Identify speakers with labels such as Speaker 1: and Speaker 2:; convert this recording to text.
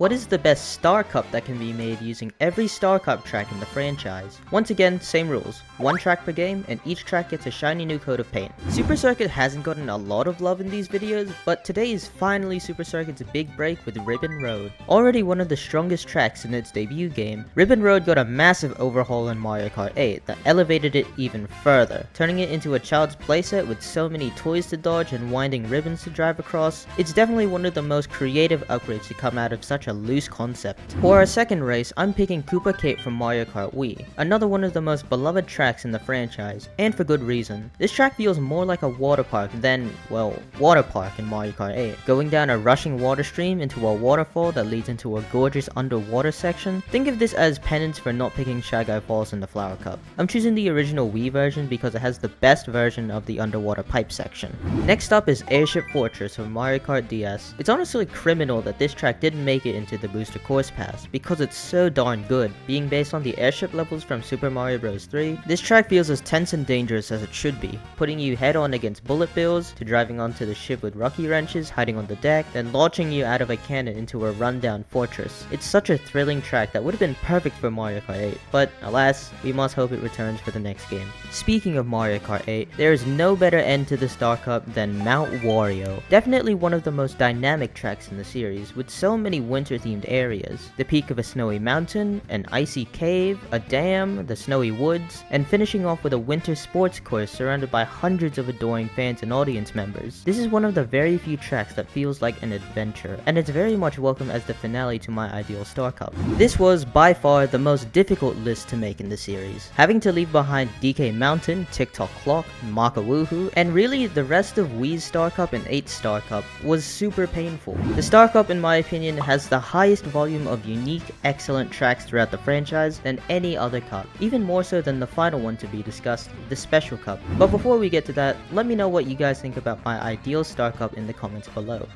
Speaker 1: What is the best Star Cup that can be made using every Star Cup track in the franchise? Once again, same rules. One track per game, and each track gets a shiny new coat of paint. Super Circuit hasn't gotten a lot of love in these videos, but today is finally Super Circuit's big break with Ribbon Road. Already one of the strongest tracks in its debut game, Ribbon Road got a massive overhaul in Mario Kart 8 that elevated it even further, turning it into a child's playset with so many toys to dodge and winding ribbons to drive across. It's definitely one of the most creative upgrades to come out of such a loose concept. For our second race, I'm picking Koopa Cape from Mario Kart Wii, another one of the most beloved tracks in the franchise, and for good reason. This track feels more like a water park than, well, water park in Mario Kart 8. Going down a rushing water stream into a waterfall that leads into a gorgeous underwater section. Think of this as penance for not picking Shy Guy Falls in the Flower Cup. I'm choosing the original Wii version because it has the best version of the underwater pipe section. Next up is Airship Fortress from Mario Kart DS. It's honestly criminal that this track didn't make it into the Booster Course Pass because it's so darn good. Being based on the airship levels from Super Mario Bros. 3, this track feels as tense and dangerous as it should be, putting you head on against bullet bills, to driving onto the ship with rocky wrenches, hiding on the deck, then launching you out of a cannon into a rundown fortress. It's such a thrilling track that would have been perfect for Mario Kart 8, but alas, we must hope it returns for the next game. Speaking of Mario Kart 8, there is no better end to the Star Cup than Mount Wario. Definitely one of the most dynamic tracks in the series, with so many winter-themed areas. The peak of a snowy mountain, an icy cave, a dam, the snowy woods, and finishing off with a winter sports course surrounded by hundreds of adoring fans and audience members. This is one of the very few tracks that feels like an adventure, and it's very much welcome as the finale to my ideal Star Cup. This was by far the most difficult list to make in the series, having to leave behind DK Mountain, TikTok Clock, Maka Woohoo, and really the rest of Wii's Star Cup and 8's Star Cup was super painful. The Star Cup, in my opinion, has the highest volume of unique, excellent tracks throughout the franchise than any other cup, even more so than the final one to be discussed, the Special Cup. But before we get to that, let me know what you guys think about my ideal Star Cup in the comments below.